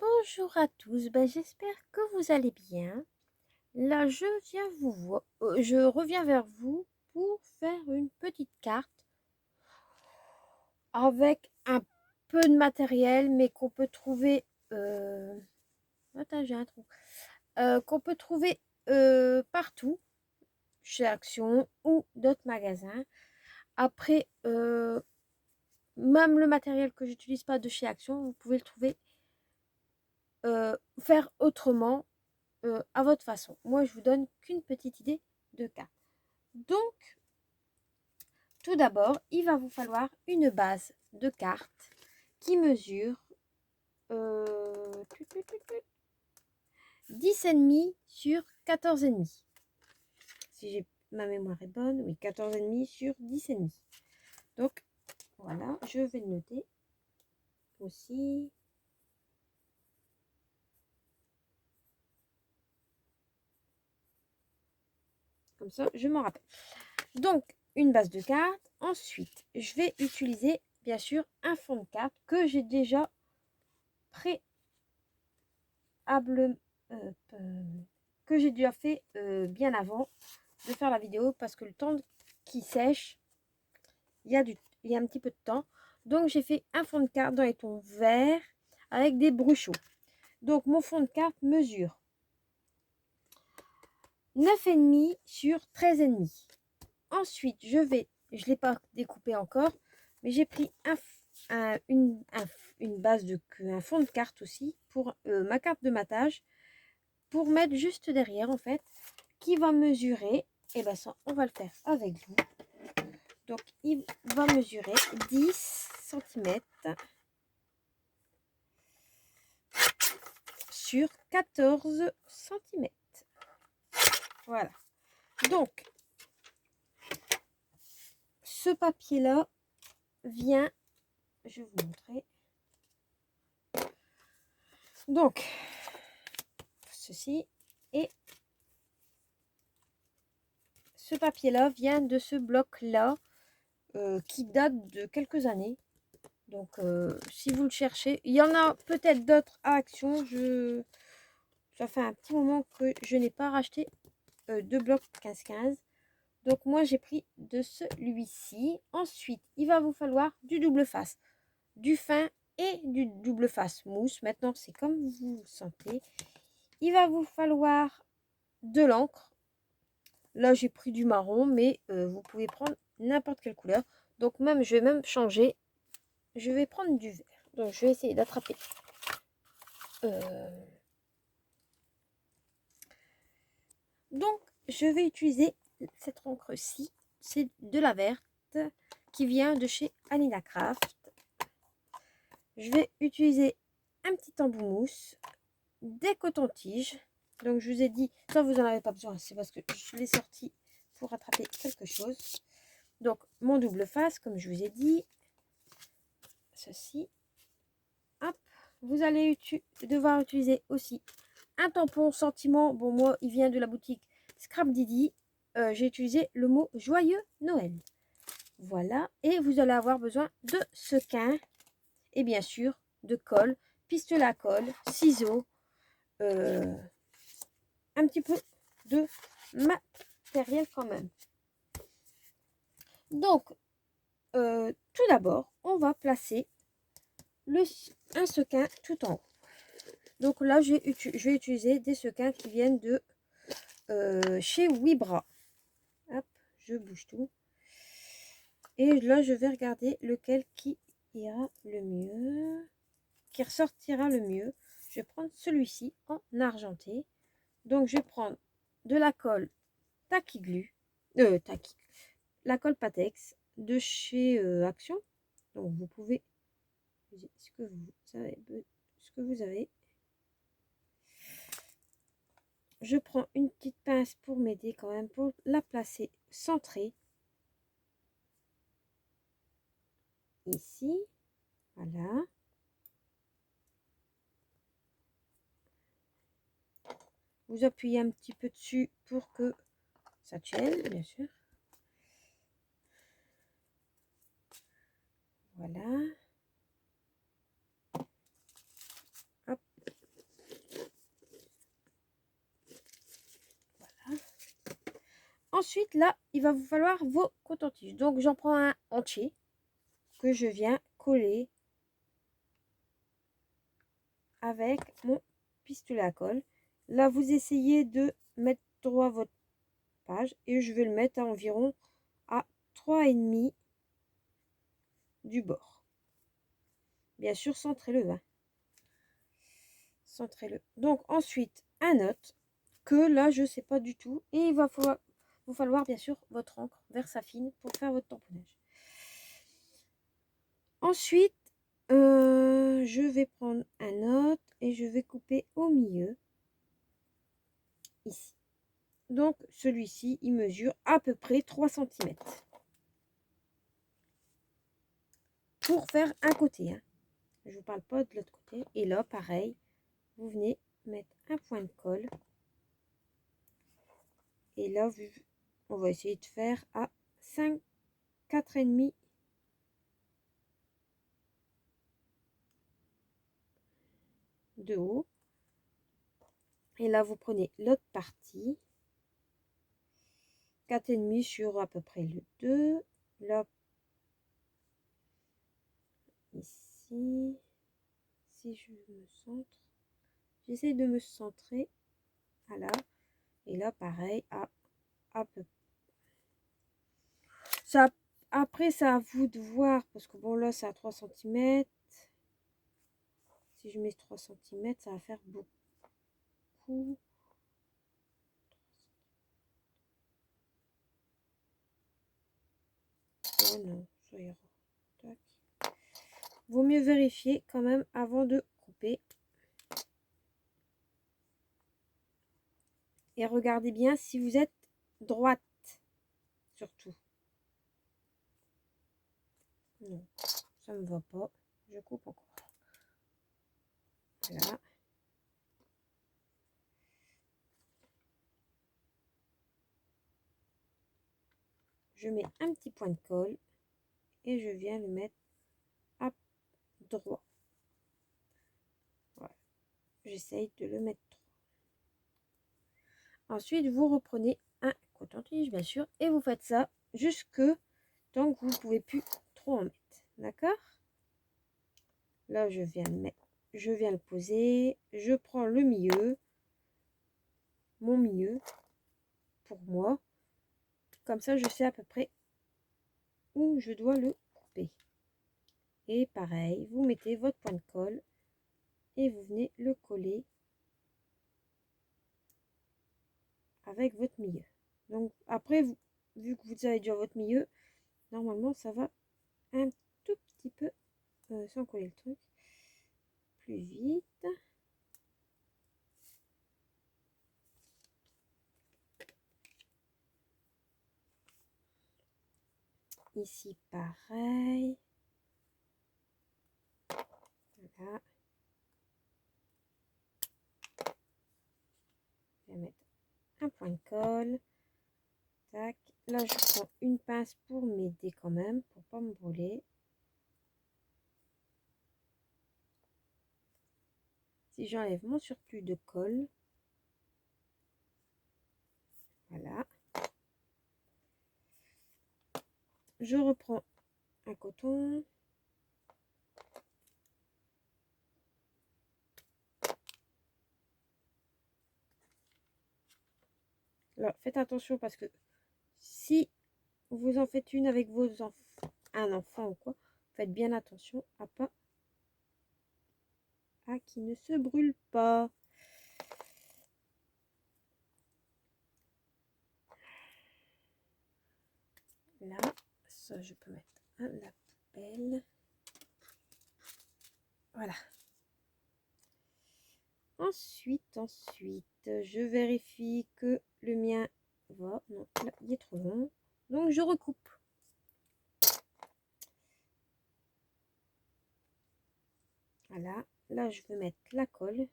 Bonjour à tous, j'espère que vous allez bien. Là, je reviens vers vous pour faire une petite carte avec un peu de matériel, mais qu'on peut trouver. Attends, j'ai un trou. Qu'on peut trouver partout, chez Action ou d'autres magasins. Après, même le matériel que j'utilise pas de chez Action, vous pouvez le trouver, faire autrement à votre façon. Moi, je vous donne qu'une petite idée de cas. Donc, tout d'abord, il va vous falloir une base de carte qui mesure 10,5 sur 14,5. Si ma mémoire est bonne, oui, 14,5 sur 10,5. Donc, voilà, je vais le noter aussi. Comme ça, je m'en rappelle. Donc, une base de carte. Ensuite, je vais utiliser, bien sûr, un fond de carte que j'ai déjà que j'ai déjà fait bien avant de faire la vidéo parce que le temps qui sèche, il y a un petit peu de temps. Donc, j'ai fait un fond de carte dans les tons verts avec des bruchaux. Donc, mon fond de carte mesure 9,5 sur 13,5. Ensuite, je ne l'ai pas découpé encore, mais j'ai pris une base un fond de carte aussi pour ma carte de matage pour mettre juste derrière en fait, qui va mesurer, et ben ça on va le faire avec vous. Donc il va mesurer 10 cm sur 14 cm. Voilà. Donc ce papier là vient, je vais vous montrer. Donc ceci, et ce papier là vient de ce bloc là qui date de quelques années. Donc si vous le cherchez, il y en a peut-être d'autres à Action. Ça fait un petit moment que je n'ai pas racheté de bloc 15-15. Donc moi j'ai pris de celui-ci. Ensuite, il va vous falloir du double face, du fin et du double face mousse. Maintenant, c'est comme vous le sentez. Il va vous falloir de l'encre. Là, j'ai pris du marron, mais vous pouvez prendre n'importe quelle couleur. Donc même, je vais même changer. Je vais prendre du vert. Donc je vais essayer d'attraper. Donc je vais utiliser cette encre-ci. C'est de la verte qui vient de chez Anina Craft. Je vais utiliser un petit embout mousse, des cotons-tiges. Donc je vous ai dit, ça vous n'en avez pas besoin, c'est parce que je l'ai sorti pour attraper quelque chose. Donc mon double face, comme je vous ai dit, ceci. Hop, vous allez devoir utiliser aussi un tampon sentiment. Bon, moi, il vient de la boutique Scrap Didi. J'ai utilisé le mot joyeux Noël. Voilà, et vous allez avoir besoin de sequins et bien sûr de colle, pistolet à colle, ciseaux, un petit peu de matériel quand même. Donc, tout d'abord, on va placer un sequin tout en haut. Donc là, je vais utiliser des sequins qui viennent de chez Wibra. Hop, je bouge tout. Et là, je vais regarder lequel qui ira le mieux, qui ressortira le mieux. Je vais prendre celui-ci en argenté. Donc, je vais prendre de la colle Tacky Glue, la colle Patex de chez Action. Donc, vous pouvez ce que vous avez. Je prends une petite pince pour m'aider quand même, pour la placer centrée. Ici, voilà. Vous appuyez un petit peu dessus pour que ça tienne, bien sûr. Voilà. Hop. ensuite, là, il va vous falloir vos cotons-tiges. Donc, j'en prends un entier que je viens coller avec mon pistolet à colle. Là, vous essayez de mettre droit votre page et je vais le mettre à environ à 3,5 du bord. Bien sûr, centrez-le. Hein. Centrez-le. Donc, ensuite, un autre que là, je ne sais pas du tout. Et il va vous falloir, bien sûr, votre encre Versafine pour faire votre tamponnage. Ensuite, je vais prendre un autre et je vais couper au milieu, ici. Donc, celui-ci, il mesure à peu près 3 cm. Pour faire un côté. Hein. Je ne vous parle pas de l'autre côté. Et là, pareil, vous venez mettre un point de colle. Et là, on va essayer de faire à 4,5 de haut. Et là, vous prenez l'autre partie. 4,5 sur à peu près le 2. Là, ici. Si je me centre, j'essaie de me centrer. Voilà. Et là, pareil, à peu. Ça, après, c'est à vous de voir. Parce que bon, là, c'est à 3 cm. Si je mets 3 cm, ça va faire beaucoup. Oh non, ça ira. Tac. Vaut mieux vérifier quand même avant de couper. Et regardez bien si vous êtes droite. Surtout. Non, ça ne me va pas. Je coupe encore. Voilà. Je mets un petit point de colle et je viens le mettre à droit. Voilà. J'essaye de le mettre droit. Ensuite, vous reprenez un coton-tige, bien sûr, et vous faites ça jusque tant que vous ne pouvez plus trop en mettre. D'accord? Là, je viens le poser. Je prends le milieu, mon milieu, pour moi. Comme ça, je sais à peu près où je dois le couper. Et pareil, vous mettez votre point de colle et vous venez le coller avec votre milieu. Donc après, vu que vous avez déjà votre milieu, normalement ça va un tout petit peu, sans coller le truc, plus vite. Ici pareil. Voilà. Je vais mettre un point de colle. Tac. Là, je prends une pince pour m'aider quand même, pour pas me brûler. Si j'enlève mon surplus de colle, voilà. Je reprends un coton. Alors, faites attention parce que si vous en faites une avec vos enfants, un enfant ou quoi, faites bien attention à pas qui ne se brûle pas. Là, ça je peux mettre à la poubelle. Voilà. Ensuite, je vérifie que le mien va. Non, là, il est trop long. Donc, je recoupe. Voilà. Là, je vais mettre la colle.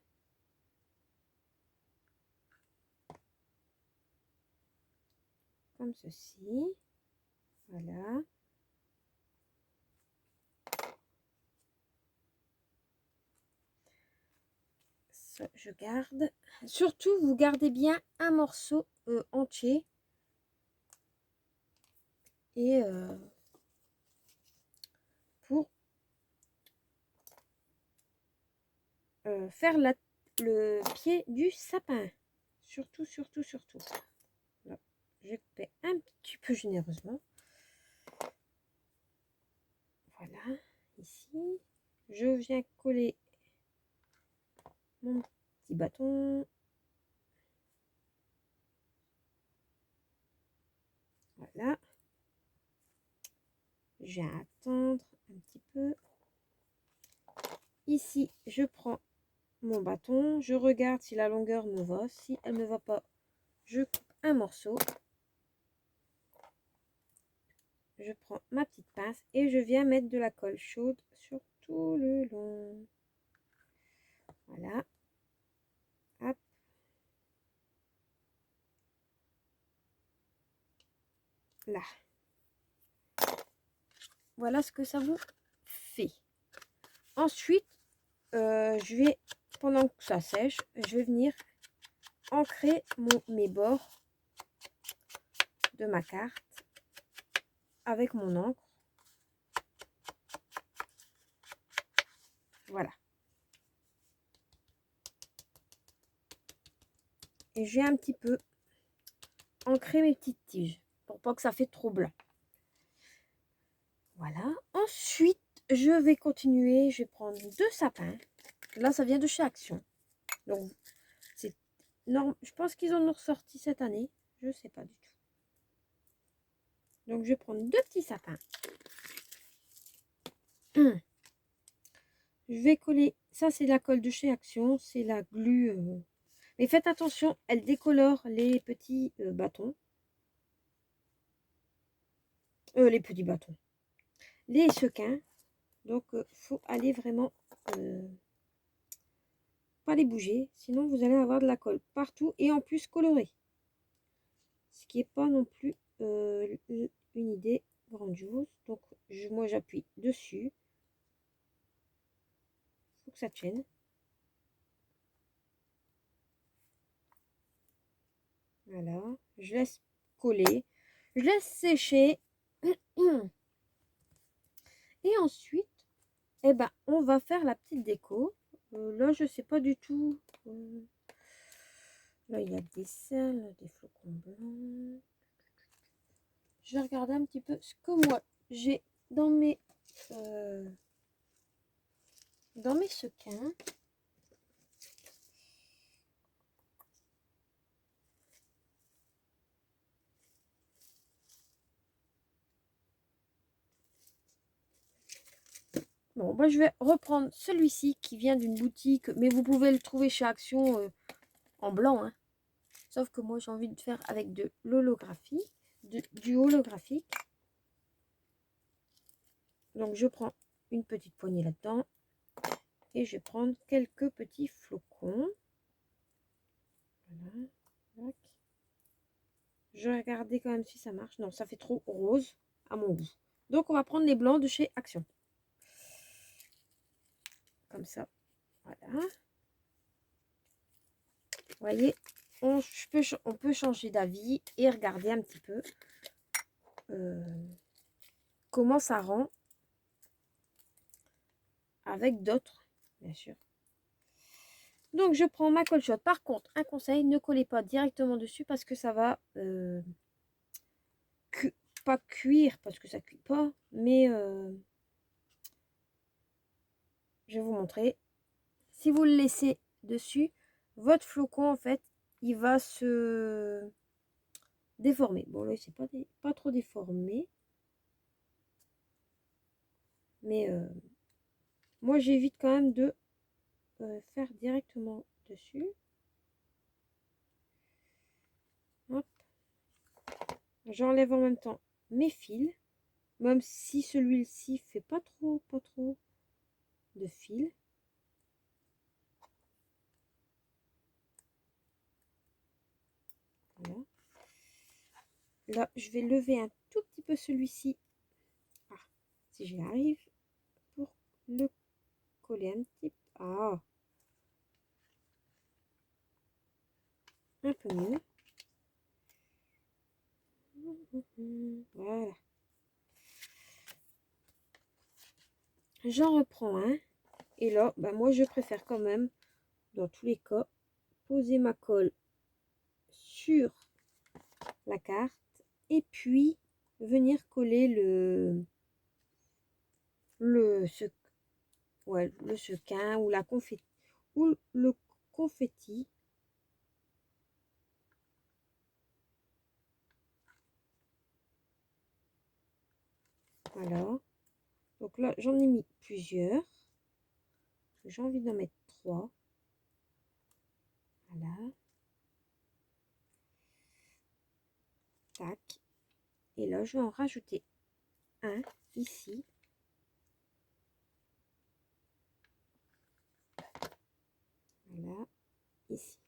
Comme ceci. Voilà. Ça, je garde. Surtout, vous gardez bien un morceau entier. et pour faire le pied du sapin. Surtout. Là, j'ai coupé un petit peu généreusement. Voilà, ici. Je viens coller mon petit bâton. Voilà. Je viens attendre un petit peu. Ici, je prends mon bâton. Je regarde si la longueur me va. Si elle ne me va pas, je coupe un morceau. Je prends ma petite pince et je viens mettre de la colle chaude sur tout le long. Voilà. Hop. Là. Voilà ce que ça vous fait. Ensuite, je vais, pendant que ça sèche, je vais venir ancrer mes bords de ma carte avec mon encre. Voilà. Et je vais un petit peu ancrer mes petites tiges pour pas que ça fait trop blanc. Voilà. Ensuite, je vais continuer. Je vais prendre 2 sapins. Là, ça vient de chez Action. Donc, c'est non, je pense qu'ils en ont ressorti cette année. Je sais pas du tout. Donc, je vais prendre 2 petits sapins. Je vais coller. Ça, c'est la colle de chez Action. C'est la glu. Mais faites attention, elle décolore les petits bâtons. Les petits bâtons. Les sequins. Donc, faut aller vraiment pas les bouger. Sinon, vous allez avoir de la colle partout et en plus colorée. Ce qui n'est pas non plus une idée grandiose. Donc, moi, j'appuie dessus. Il faut que ça tienne. Voilà. Je laisse coller. Je laisse sécher. Et ensuite, eh ben, on va faire la petite déco. Là, je sais pas du tout. Là, il y a des selles, des flocons blancs. Je vais regarder un petit peu ce que moi j'ai dans mes sequins. Bon, moi je vais reprendre celui-ci qui vient d'une boutique, mais vous pouvez le trouver chez Action en blanc. Hein. Sauf que moi j'ai envie de faire avec de l'holographie, du holographique. Donc je prends une petite poignée là-dedans et je vais prendre quelques petits flocons. Voilà. Je vais regarder quand même si ça marche. Non, ça fait trop rose à mon goût. Donc on va prendre les blancs de chez Action. Comme ça. Voilà. Vous voyez, on peut changer d'avis et regarder un petit peu comment ça rend avec d'autres, bien sûr. Donc, je prends ma colle chaude. Par contre, un conseil, ne collez pas directement dessus parce que ça va pas cuire, parce que ça cuit pas, mais je vais vous montrer. Si vous le laissez dessus, votre flocon, en fait, il va se déformer. Bon, là, c'est pas trop déformé. Mais moi, j'évite quand même de faire directement dessus. Hop. J'enlève en même temps mes fils. Même si celui-ci fait pas trop de fils. Voilà. Là, je vais lever un tout petit peu celui-ci. Ah, si j'y arrive. Pour le coller un petit peu. Ah. Un peu mieux. Voilà. J'en reprends un. Et là, ben moi, je préfère quand même, dans tous les cas, poser ma colle sur la carte et puis venir coller le sequin ou la confetti ou le confetti. Voilà. Donc là, j'en ai mis plusieurs. J'ai envie d'en mettre 3. Voilà. Tac. Et là, je vais en rajouter un ici. Voilà. Ici.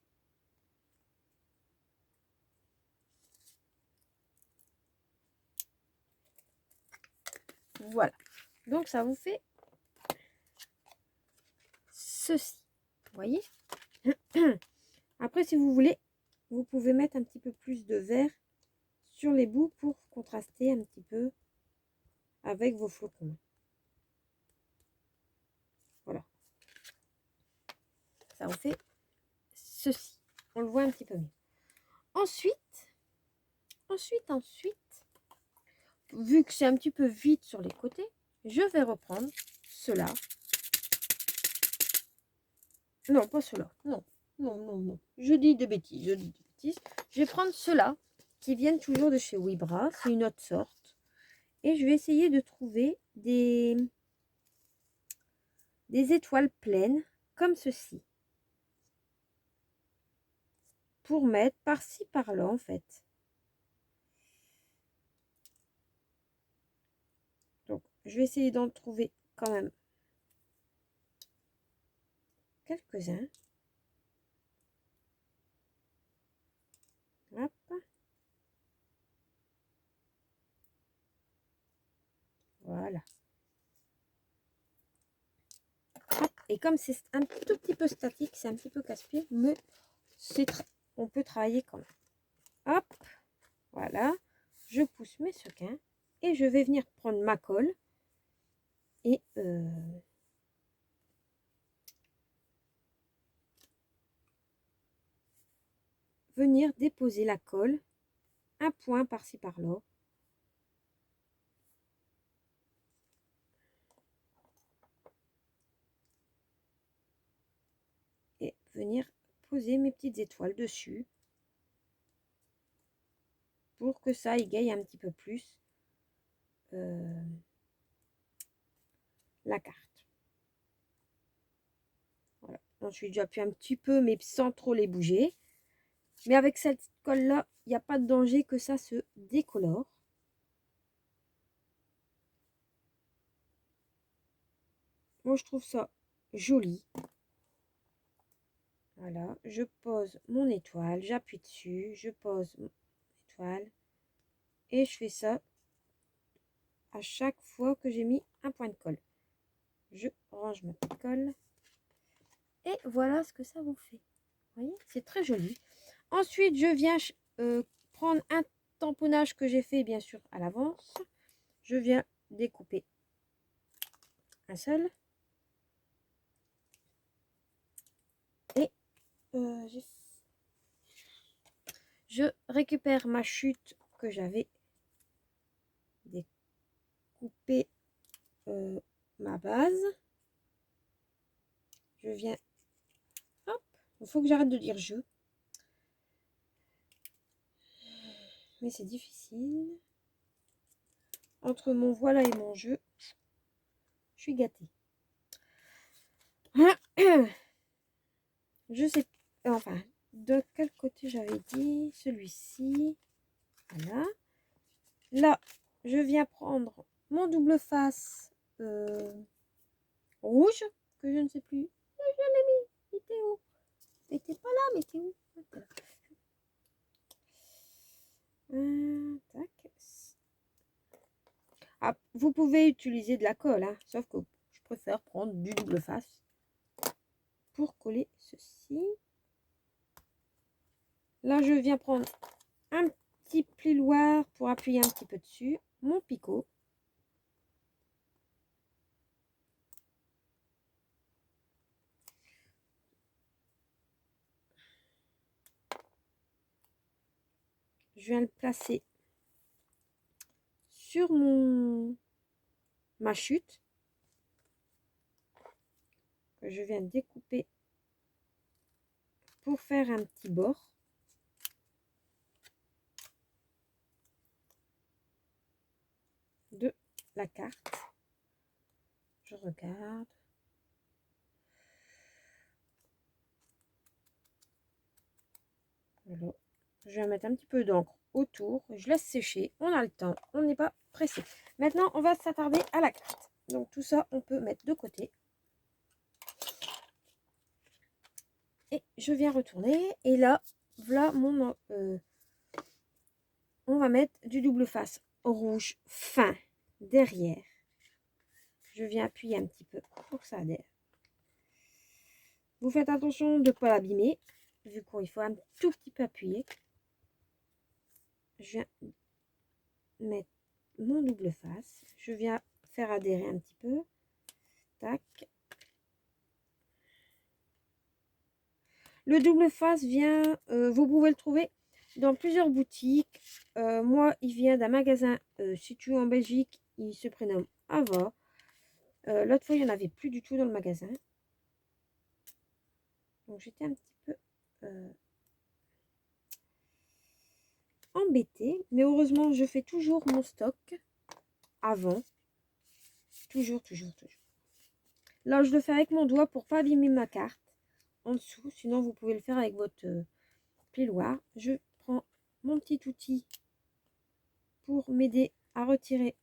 Voilà. Donc, ça vous fait ceci. Vous voyez? Après, si vous voulez, vous pouvez mettre un petit peu plus de vert sur les bouts pour contraster un petit peu avec vos flocons. Voilà. Ça vous fait ceci. On le voit un petit peu mieux. Ensuite, vu que c'est un petit peu vide sur les côtés, je vais reprendre cela. Non, pas cela. Non, non, non, non. Je dis des bêtises. Je vais prendre cela qui viennent toujours de chez Wibra. C'est une autre sorte. Et je vais essayer de trouver des étoiles pleines comme ceci. Pour mettre par-ci, par-là, en fait. Donc, je vais essayer d'en trouver quand même quelques-uns. Hop. Voilà. Hop. Et comme c'est un tout petit peu statique, c'est un petit peu casse-pied, mais on peut travailler quand même. Hop. Voilà. Je pousse mes sequins et je vais venir prendre ma colle et venir déposer la colle un point par-ci par-là. Et venir poser mes petites étoiles dessus pour que ça égaye un petit peu plus la carte. Voilà. Ensuite, j'appuie un petit peu, mais sans trop les bouger. Mais avec cette colle-là, il n'y a pas de danger que ça se décolore. Moi, je trouve ça joli. Voilà, je pose mon étoile, j'appuie dessus, je pose mon étoile. Et je fais ça à chaque fois que j'ai mis un point de colle. Je range ma petite colle. Et voilà ce que ça vous fait. Vous voyez, c'est très joli. Ensuite, je viens prendre un tamponnage que j'ai fait, bien sûr, à l'avance. Je viens découper un seul. Et je récupère ma chute que j'avais découpé ma base. Je viens... Hop, il faut que j'arrête de dire je. Mais c'est difficile. Entre mon voilà et mon jeu, je suis gâtée. Je sais, enfin, de quel côté j'avais dit celui-ci. Voilà. Là, je viens prendre mon double face rouge, que je ne sais plus. Je l'ai mis. Il était où? Il était pas là, mais il était où? Tac. Ah, vous pouvez utiliser de la colle, hein, sauf que je préfère prendre du double face pour coller ceci. Là, je viens prendre un petit plioir pour appuyer un petit peu dessus, mon picot. je viens le placer sur ma chute que je viens de découper pour faire un petit bord. De la carte. Je regarde. Voilà. Je vais mettre un petit peu d'encre autour. Je laisse sécher. On a le temps. On n'est pas pressé. Maintenant, on va s'attarder à la carte. Donc, tout ça, on peut mettre de côté. Et je viens retourner. Et là, voilà mon... on va mettre du double face rouge fin derrière. Je viens appuyer un petit peu pour que ça adhère. Vous faites attention de ne pas l'abîmer, vu qu'il faut un tout petit peu appuyer. Je viens mettre mon double face. Je viens faire adhérer un petit peu. Tac. Le double face vient, vous pouvez le trouver dans plusieurs boutiques. Moi, il vient d'un magasin situé en Belgique. Il se prénomme Ava. L'autre fois, il n'y en avait plus du tout dans le magasin. Donc, j'étais un petit peu embêtée. Mais heureusement, je fais toujours mon stock avant. Toujours. Là, je le fais avec mon doigt pour pas abîmer ma carte en dessous. Sinon, vous pouvez le faire avec votre plioir. Je prends mon petit outil pour m'aider à retirer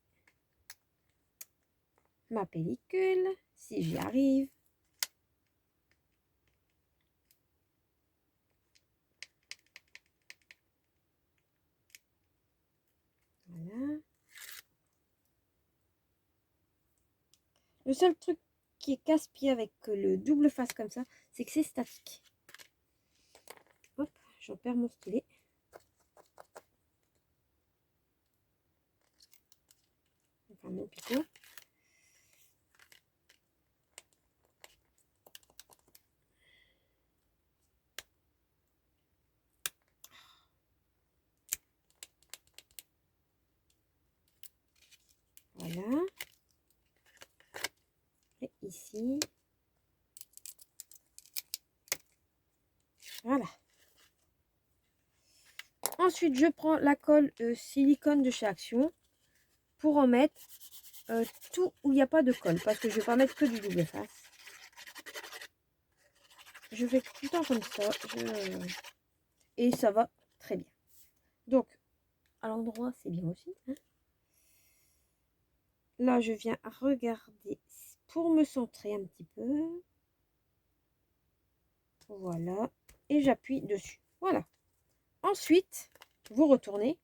ma pellicule, si j'y arrive. Voilà. Le seul truc qui est casse-pied avec le double face comme ça, c'est que c'est statique. Hop, j'en perds mon stylet. Enfin, mon picot. Voilà. Et ici. Voilà. Ensuite, je prends la colle silicone de chez Action pour en mettre tout où il n'y a pas de colle. Parce que je ne vais pas mettre que du double face. Je fais tout le temps comme ça. Et ça va très bien. Donc, à l'endroit, c'est bien aussi. Hein. Là, je viens regarder pour me centrer un petit peu. Voilà. Et j'appuie dessus. Voilà. Ensuite, vous retournez.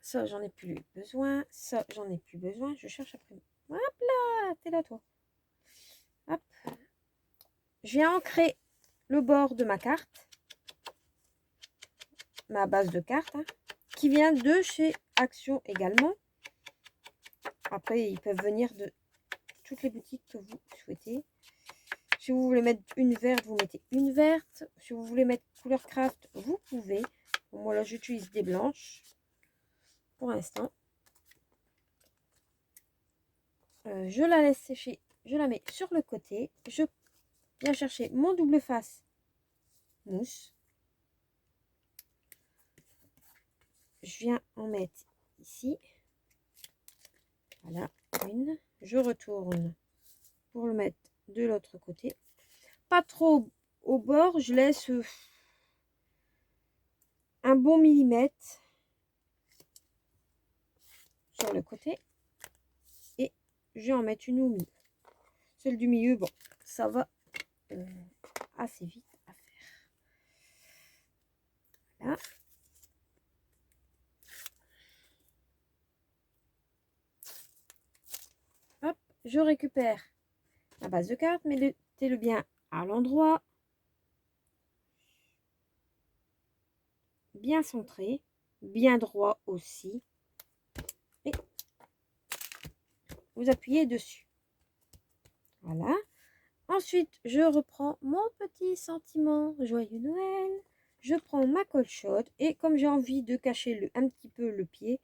Ça, j'en ai plus besoin. Ça, j'en ai plus besoin. Je cherche après. Hop là, t'es là, toi. Hop. Je viens ancrer le bord de ma carte. Ma base de carte. Hein, qui vient de chez Action également. Après, ils peuvent venir de toutes les boutiques que vous souhaitez. Si vous voulez mettre une verte, vous mettez une verte. Si vous voulez mettre couleur craft, vous pouvez. Bon, moi, là, j'utilise des blanches pour l'instant. Je la laisse sécher. Je la mets sur le côté. Je viens chercher mon double face mousse. Je viens en mettre ici. Voilà, une. Je retourne pour le mettre de l'autre côté. Pas trop au bord. Je laisse un bon millimètre sur le côté. Et je vais en mettre une au milieu. Celle du milieu, bon, ça va assez vite à faire. Voilà. Hop, je récupère la base de carte, mettez-le bien à l'endroit. Bien centré, bien droit aussi. Et vous appuyez dessus. Voilà. Ensuite, je reprends mon petit sentiment Joyeux Noël. je prends ma colle chaude et comme j'ai envie de cacher un petit peu le pied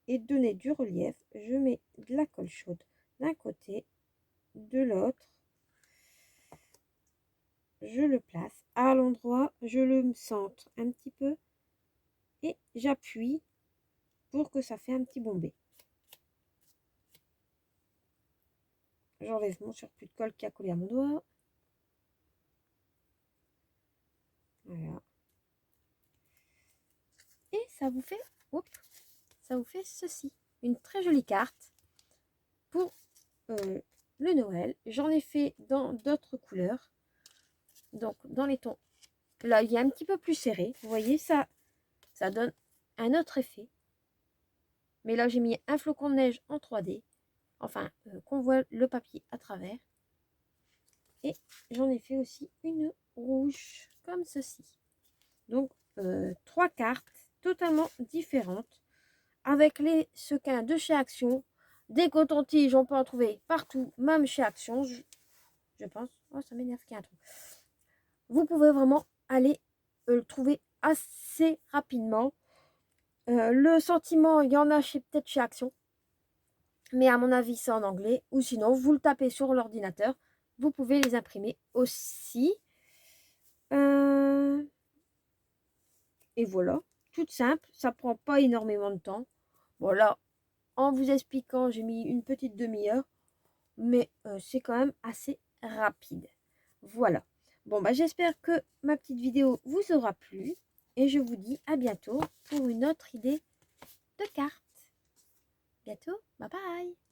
et de donner du relief, je mets de la colle chaude d'un côté, de l'autre. Je le place à l'endroit, je le centre un petit peu et j'appuie pour que ça fait un petit bombé. J'enlève mon surplus de colle qui a collé à mon doigt. Voilà. Et ça vous fait, ça vous fait ceci. Une très jolie carte pour le Noël. J'en ai fait dans d'autres couleurs. Donc, dans les tons. Là, il est un petit peu plus serré. Vous voyez, ça donne un autre effet. Mais là, j'ai mis un flocon de neige en 3D. Enfin, qu'on voit le papier à travers. Et j'en ai fait aussi une rouge, comme ceci. Donc, 3 cartes totalement différentes. Avec les sequins de chez Action. Des cotons-tiges, on peut en trouver partout, même chez Action, je pense. Oh, ça m'énerve qu'il y a un trou. Vous pouvez vraiment aller le trouver assez rapidement. Le sentiment, il y en a peut-être chez Action. Mais à mon avis, c'est en anglais. Ou sinon, vous le tapez sur l'ordinateur. Vous pouvez les imprimer aussi. Et voilà. Tout simple. Ça prend pas énormément de temps. Voilà. En vous expliquant, j'ai mis une petite demi-heure. Mais c'est quand même assez rapide. Voilà. Bon, bah, j'espère que ma petite vidéo vous aura plu. Et je vous dis à bientôt pour une autre idée de carte. Bientôt. Bye bye.